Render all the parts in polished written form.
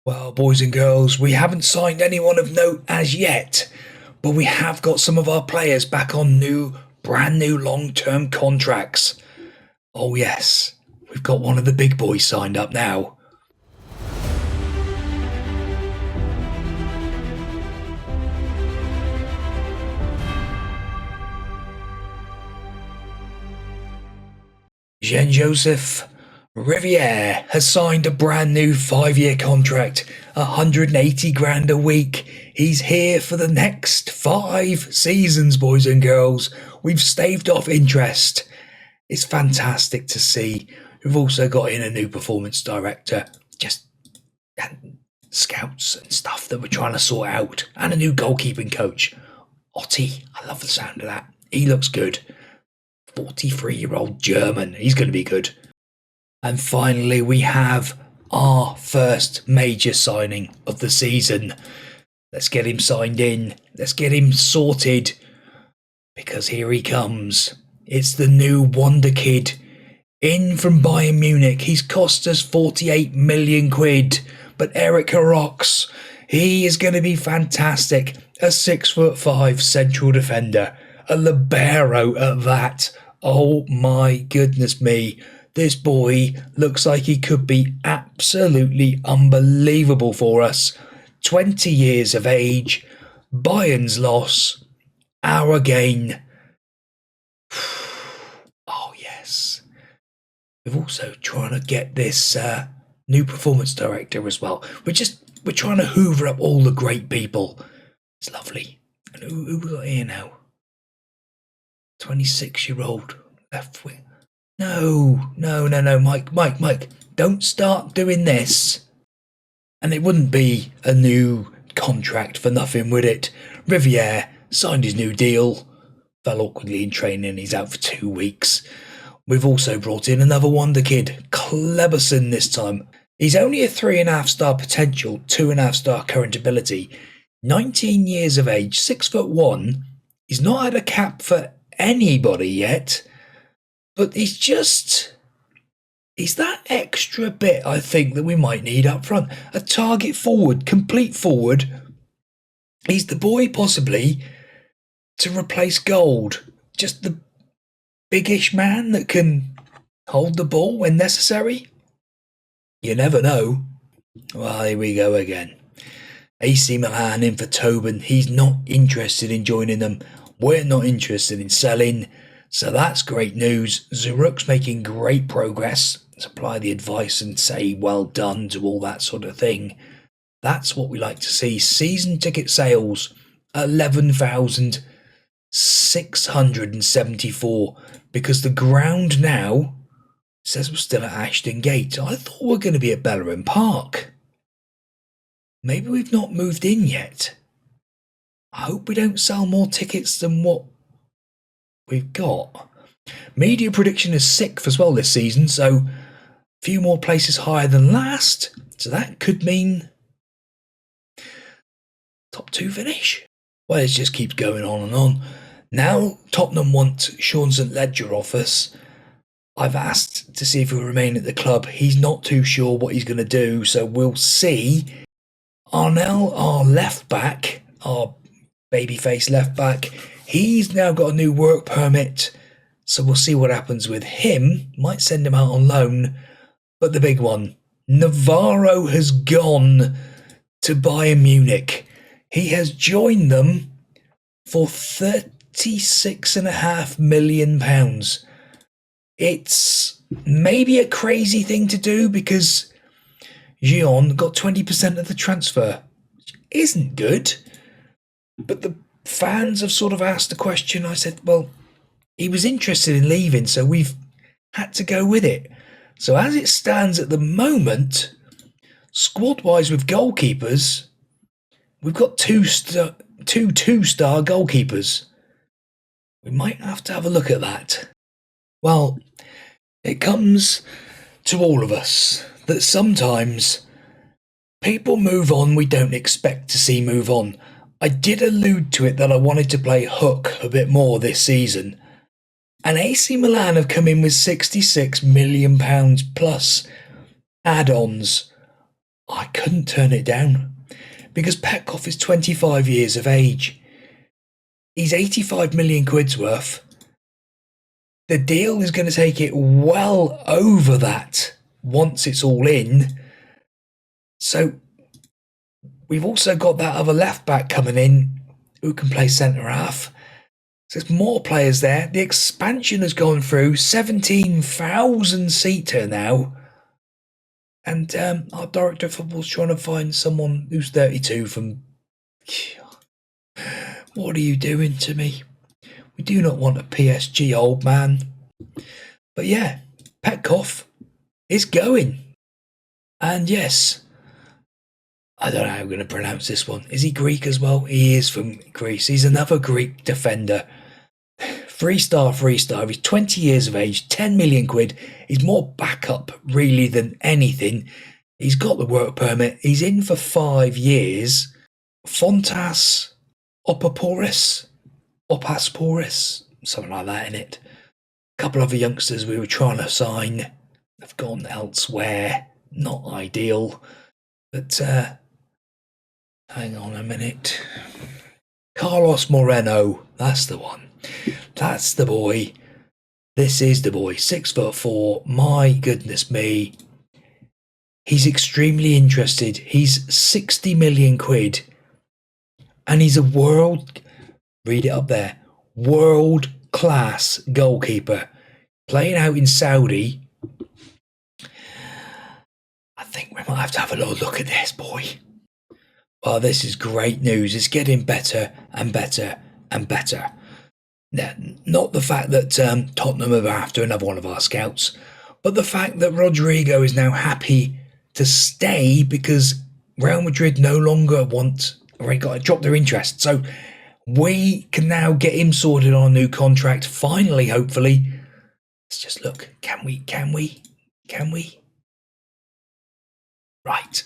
Well, boys and girls, we haven't signed anyone of note as yet, but we have got some of our players back on brand new long-term contracts. Oh yes, we've got one of the big boys signed up now. Jean-Joseph Riviere has signed a brand new 5-year contract, 180 grand a week. He's here for the next 5 seasons, boys and girls. We've staved off interest. It's fantastic to see. We've also got in a new performance director, just scouts and stuff that we're trying to sort out, and a new goalkeeping coach. Otti, I love the sound of that. He looks good. 43-year-old German. He's going to be good. And finally, we have our first major signing of the season. Let's get him signed in. Let's get him sorted. Because here he comes. It's the new wonder kid. In from Bayern Munich. He's cost us 48 million quid. But Eric Rocks, he is going to be fantastic. A 6'5" central defender. A libero at that. Oh my goodness me. This boy looks like he could be absolutely unbelievable for us. 20 years of age, Bayern's loss, our gain. Oh yes. We're also trying to get this new performance director as well. We're trying to hoover up all the great people. It's lovely. And who we got here now? 26-year-old left wing. No, Mike, don't start doing this. And it wouldn't be a new contract for nothing, would it? Riviere signed his new deal, fell awkwardly in training, he's out for 2 weeks. We've also brought in another wonder kid, Kleberson this time. He's only a 3.5-star potential, 2.5-star current ability, 19 years of age, 6'1". He's not had a cap for anybody yet. But he's that extra bit, I think, that we might need up front. A target forward, complete forward. He's the boy, possibly, to replace Gold. Just the biggish man that can hold the ball when necessary. You never know. Well, here we go again. AC Milan in for Tobin. He's not interested in joining them. We're not interested in selling. So that's great news. Zaruk's making great progress. Supply the advice and say well done to all that sort of thing. That's what we like to see. Season ticket sales, 11,674. Because the ground now says we're still at Ashton Gate. I thought we were going to be at Bellerin Park. Maybe we've not moved in yet. I hope we don't sell more tickets than what we've got. Media prediction is 6th as well this season, so a few more places higher than last. So that could mean top 2 finish. Well, it just keeps going on and on. Now Tottenham want Sean St Ledger off us. I've asked to see if he'll remain at the club. He's not too sure what he's going to do, so we'll see. Arnell, our left back, our babyface left back, he's now got a new work permit, so we'll see what happens with him. Might send him out on loan. But the big one, Navarro has gone to Bayern Munich. He has joined them for £36.5 million. It's maybe a crazy thing to do because Gion got 20% of the transfer, which isn't good. But the fans have sort of asked the question. I said, well, he was interested in leaving, so we've had to go with it. So as it stands at the moment, squad-wise with goalkeepers, we've got two two-star goalkeepers. We might have to have a look at that. Well, it comes to all of us that sometimes people move on we don't expect to see move on. I did allude to it that I wanted to play hook a bit more this season. And AC Milan have come in with £66 million plus add-ons I couldn't turn it down because Petkov is 25 years of age. He's 85 million quid's worth. The deal is going to take it well over that once it's all in. So we've also got that other left back coming in who can play centre half. So there's more players there. The expansion has gone through 17,000 seater now. And our director of football's trying to find someone who's 32 from... What are you doing to me? We do not want a PSG old man. But yeah, Petkov is going. And yes, I don't know how I'm going to pronounce this one. Is he Greek as well? He is from Greece. He's another Greek defender. 3-star. He's 20 years of age, 10 million quid. He's more backup really than anything. He's got the work permit. He's in for 5 years. Fontas Opasporis, something like that in it. A couple other youngsters we were trying to sign have gone elsewhere. Not ideal. But hang on a minute. Carlos Moreno, that's the one. That's the boy. This is the boy. 6'4". My goodness me. He's extremely interested. He's 60 million quid. And he's a read it up there, world class goalkeeper. Playing out in Saudi. I think we might have to have a little look at this boy. Well, this is great news. It's getting better and better and better. Now, not the fact that Tottenham are after another one of our scouts, but the fact that Rodrigo is now happy to stay because Real Madrid no longer dropped their interest. So we can now get him sorted on a new contract. Finally, hopefully. Let's just look. Can we? Right.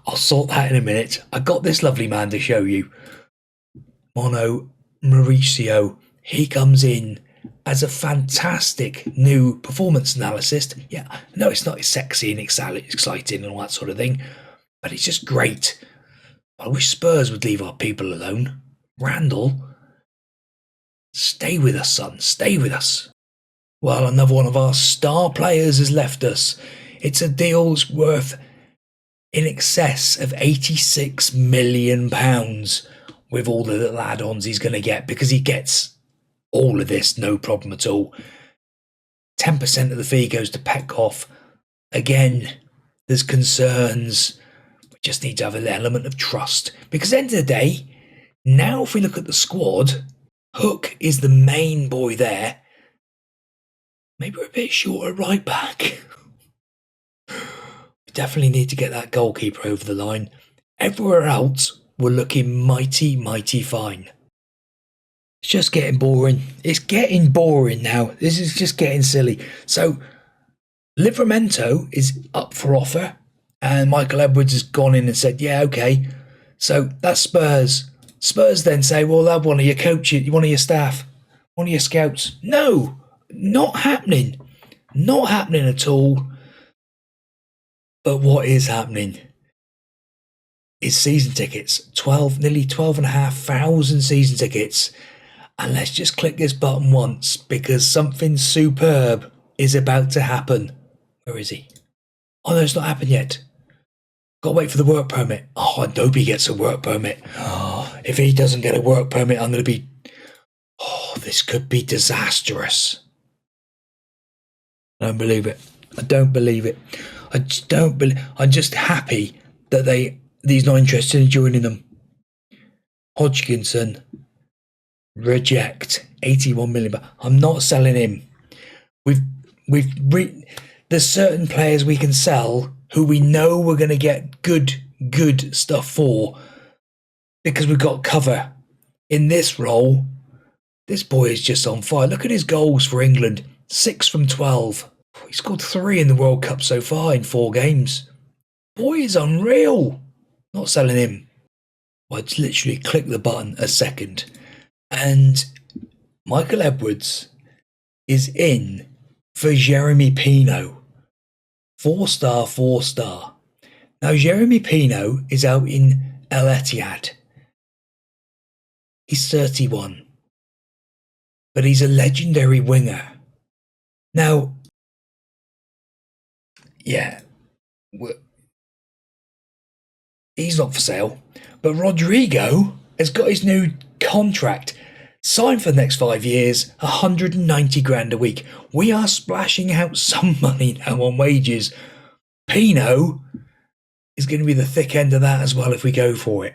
I'll sort that in a minute. I got this lovely man to show you. Mono Mauricio. He comes in as a fantastic new performance analyst. Yeah, no, it's not sexy and exciting and all that sort of thing, but it's just great. I wish Spurs would leave our people alone. Randall, stay with us, son. Stay with us. Well, another one of our star players has left us. It's a deal worth in excess of £86 million with all the little add-ons he's going to get, because he gets all of this, no problem at all. 10% of the fee goes to Petkov. Again, there's concerns. We just need to have an element of trust. Because at the end of the day, now if we look at the squad, Hook is the main boy there. Maybe we're a bit short at right back. We definitely need to get that goalkeeper over the line. Everywhere else, we're looking mighty, mighty fine. It's just getting boring. It's getting boring now. This is just getting silly. So, Livramento is up for offer, and Michael Edwards has gone in and said, yeah, okay. So, that's Spurs. Spurs then say, well, that one of your coaches, one of your staff, one of your scouts. No, not happening. Not happening at all. But what is happening is season tickets. Nearly 12,500 season tickets. And let's just click this button once, because something superb is about to happen. Where is he? Oh, no, it's not happened yet. Got to wait for the work permit. Oh, I hope he gets a work permit. Oh, if he doesn't get a work permit, I'm going to be... Oh, this could be disastrous. I don't believe it. I don't believe it. I just don't believe... I'm just happy that he's not interested in joining them. Hodgkinson... Reject. 81 million. I'm not selling him. There's certain players we can sell who we know we're going to get good stuff for, because we've got cover. In this role, this boy is just on fire. Look at his goals for England. 6 from 12. He scored 3 in the World Cup so far in 4 games. Boy is unreal. Not selling him. Well, I'd literally click the button a second. And Michael Edwards is in for Jeremy Pino. 4-star. Now, Jeremy Pino is out in El Etihad. He's 31, but he's a legendary winger. Now, yeah, he's not for sale, but Rodrigo has got his new contract signed for the next 5 years, 190 grand a week. We are splashing out some money now on wages. Pino is going to be the thick end of that as well if we go for it.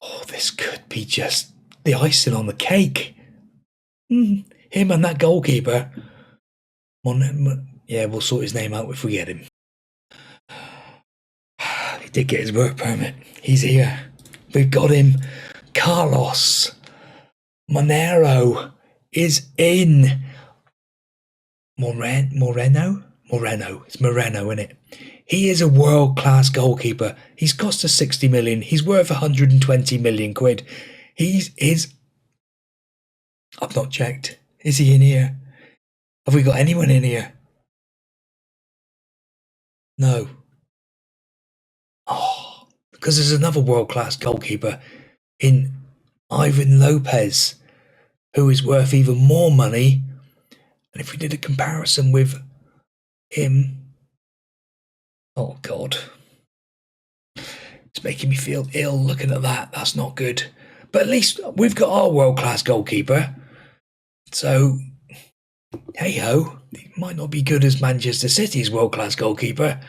Oh, this could be just the icing on the cake. Him and that goalkeeper. Yeah, we'll sort his name out if we get him. He did get his work permit. He's here. We've got him. Carlos Monero is in. Moreno? It's Moreno, isn't it? He is a world-class goalkeeper. He's cost us 60 million. He's worth 120 million quid. I've not checked. Is he in here? Have we got anyone in here? No. Oh, because there's another world-class goalkeeper in Ivan Lopez, who is worth even more money. And if we did a comparison with him, oh God, it's making me feel ill looking at that. That's not good. But at least we've got our world-class goalkeeper. So, hey-ho, he might not be good as Manchester City's world-class goalkeeper,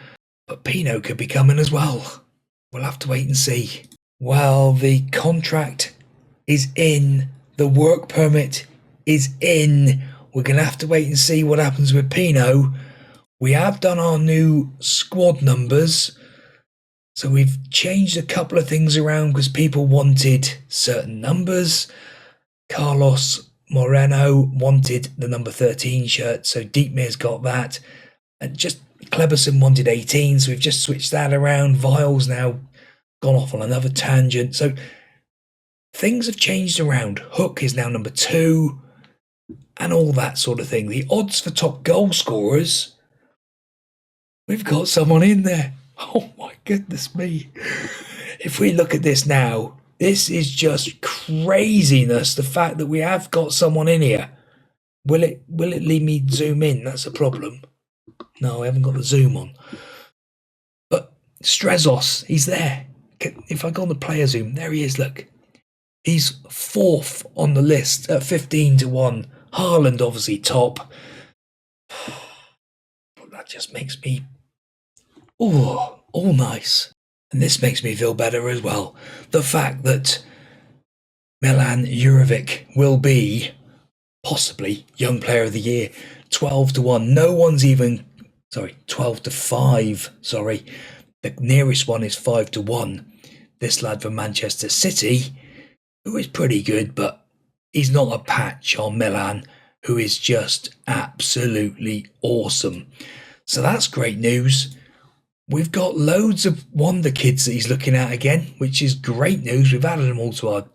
but Pino could be coming as well. We'll have to wait and see. Well, the contract is in. The work permit is in. We're going to have to wait and see what happens with Pino. We have done our new squad numbers. So we've changed a couple of things around because people wanted certain numbers. Carlos Moreno wanted the number 13 shirt, so Deepmere's got that. And just Kleberson wanted 18, so we've just switched that around. Vile's now gone off on another tangent. So things have changed around. Hook is now number 2 and all that sort of thing. The odds for top goal scorers, we've got someone in there. Oh my goodness me. If we look at this now, this is just craziness. The fact that we have got someone in here. Will it let me zoom in? That's a problem. No, I haven't got the zoom on. But Strezos, he's there. If I go on the player zoom, there he is, look. He's 4th on the list at 15-1. Haaland obviously top. But that just makes me all nice. And this makes me feel better as well. The fact that Milan Jurovic will be possibly Young Player of the Year. 12-1. No one's even 12-5. Sorry. The nearest one is 5-1. This lad from Manchester City, who is pretty good, but he's not a patch on Milan, who is just absolutely awesome. So that's great news. We've got loads of Wonder Kids that he's looking at again, which is great news. We've added them all to our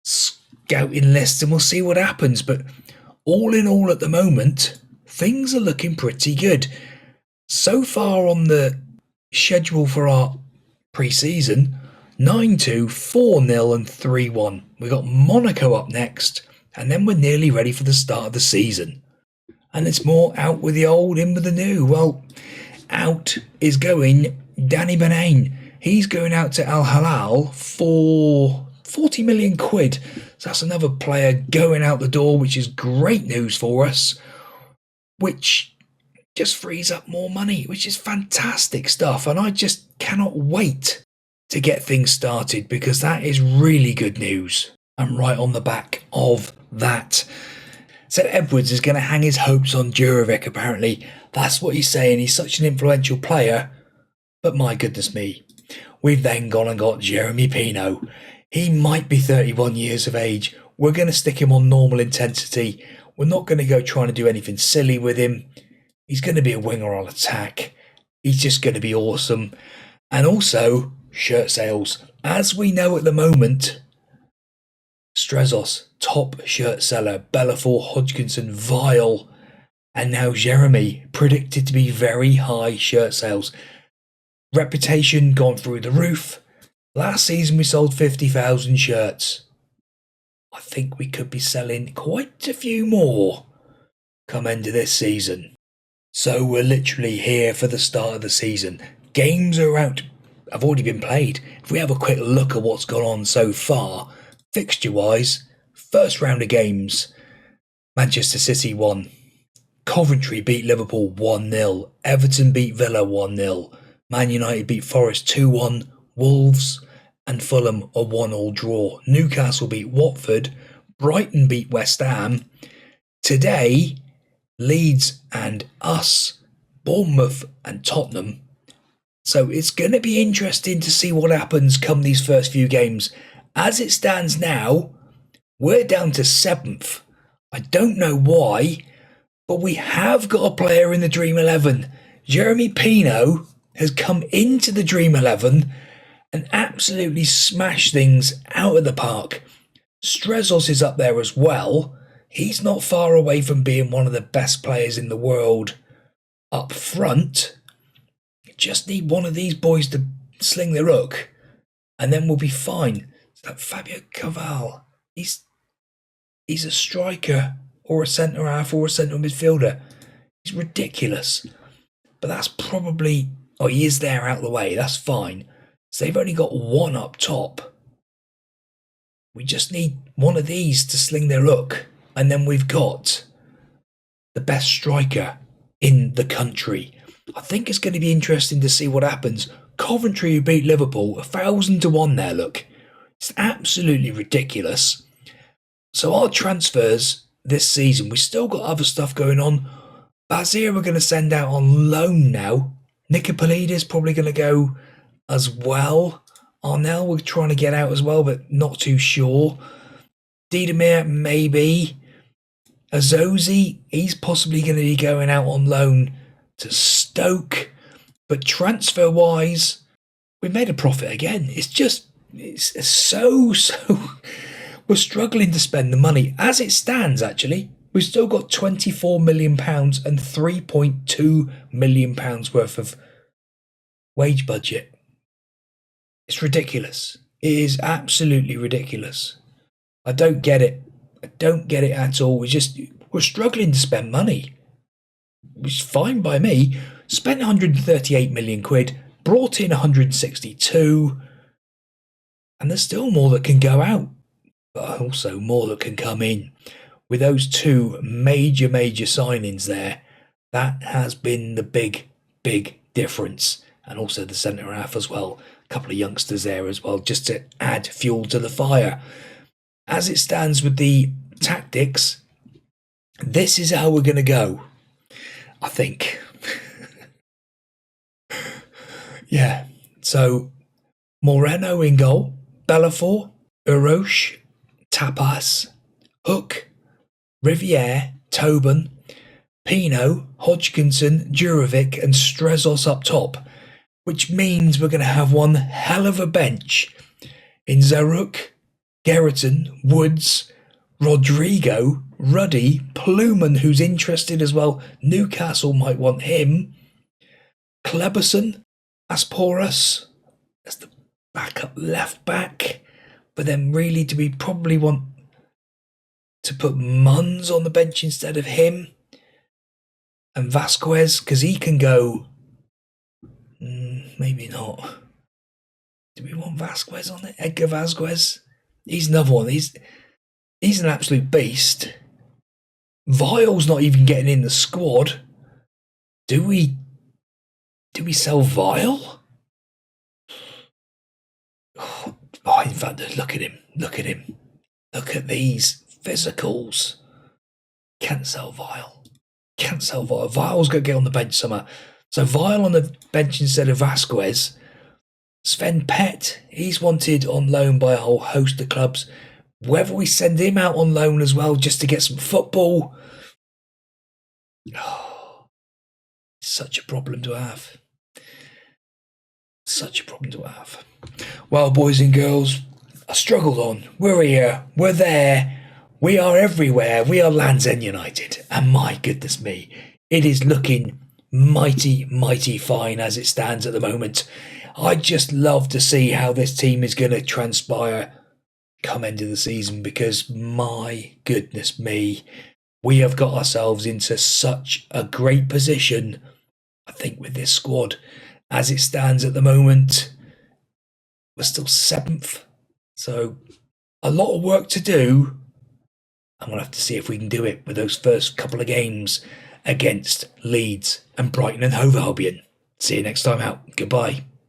scouting list and we'll see what happens. But all in all at the moment, things are looking pretty good. So far on the schedule for our pre-season, 9-2, 4-0 and 3-1. We've got Monaco up next and then we're nearly ready for the start of the season. And it's more out with the old, in with the new. Well, out is going Danny Benain. He's going out to Al Hilal for 40 million quid. So that's another player going out the door, which is great news for us, which just frees up more money, which is fantastic stuff. And I just cannot wait to get things started because that is really good news. And right on the back of that, so Edwards is going to hang his hopes on Jurovic, apparently. That's what he's saying. He's such an influential player. But my goodness me, we've then gone and got Jeremy Pino. He might be 31 years of age. We're going to stick him on normal intensity. We're not going to go trying to do anything silly with him. He's going to be a winger on attack. He's just going to be awesome. And also, shirt sales. As we know at the moment, Strezos, top shirt seller, Bellafor, Hodgkinson, Vile, and now Jeremy, predicted to be very high shirt sales. Reputation gone through the roof. Last season we sold 50,000 shirts. I think we could be selling quite a few more come end of this season. So we're literally here for the start of the season. Games are out, have already been played. If we have a quick look at what's gone on so far, fixture-wise, first round of games, Manchester City won. Coventry beat Liverpool 1-0. Everton beat Villa 1-0. Man United beat Forest 2-1. Wolves and Fulham a 1-1 draw. Newcastle beat Watford. Brighton beat West Ham. Today, Leeds and us, Bournemouth and Tottenham. So it's going to be interesting to see what happens come these first few games. As it stands now, we're down to 7th. I don't know why, but we have got a player in the Dream 11. Jeremy Pino has come into the Dream 11 and absolutely smashed things out of the park. Strezos is up there as well. He's not far away from being one of the best players in the world up front. Just need one of these boys to sling the hook, and then we'll be fine. It's like Fabio Carvalho. He's a striker or a centre half or a centre midfielder. He's ridiculous. But that's probably... Oh, he is there out of the way. That's fine. So they've only got one up top. We just need one of these to sling their hook. And then we've got the best striker in the country. I think it's going to be interesting to see what happens. Coventry, who beat Liverpool, 1,000-1 there, look. It's absolutely ridiculous. So our transfers this season, we've still got other stuff going on. Bazir we're going to send out on loan now. Nicopolidis probably going to go as well. Arnell we're trying to get out as well, but not too sure. Diedemir, maybe. Azozi, he's possibly going to be going out on loan to Stoke. But transfer-wise, we made a profit again. It's so... We're struggling to spend the money. As it stands, actually, we've still got £24 million and £3.2 million worth of wage budget. It's ridiculous. It is absolutely ridiculous. I don't get it. I don't get it at all. We're struggling to spend money. It's fine by me. Spent 138 million quid, brought in 162, and there's still more that can go out, but also more that can come in. With those two major signings there, that has been the big difference. And also the centre half as well. A couple of youngsters there as well, just to add fuel to the fire. As it stands with the tactics, this is how we're going to go, I think. Yeah, so Moreno in goal, Bellafor, Urosh, Tapas, Hook, Riviere, Tobin, Pino, Hodgkinson, Jurovic and Strezos up top, which means we're going to have one hell of a bench in Zaruk, Gerritsen, Woods, Rodrigo, Ruddy, Pluman, who's interested as well. Newcastle might want him. Kleberson, Asporas as the backup left back. But then really do we probably want to put Munz on the bench instead of him? And Vasquez, because he can go... maybe not. Do we want Vasquez on it? Edgar Vasquez? He's another one. He's an absolute beast. Vile's not even getting in the squad. Do we sell Vile? Oh, in fact, look at him. Look at him. Look at these physicals. Can't sell Vile. Can't sell Vile. Vile's got to get on the bench somewhere. So Vile on the bench instead of Vasquez. Sven Pett, he's wanted on loan by a whole host of clubs. Whether we send him out on loan as well just to get some football. Oh, such a problem to have. Such a problem to have. Well, boys and girls, I struggled on. We're here. We're there. We are everywhere. We are Lands End United. And my goodness me, it is looking mighty fine as it stands at the moment. I'd just love to see how this team is going to transpire come end of the season, because my goodness me, we have got ourselves into such a great position. I think with this squad as it stands at the moment, we're still 7th, so a lot of work to do. I'm going to have to see if we can do it with those first couple of games against Leeds and Brighton and Hove Albion. See you next time out. Goodbye.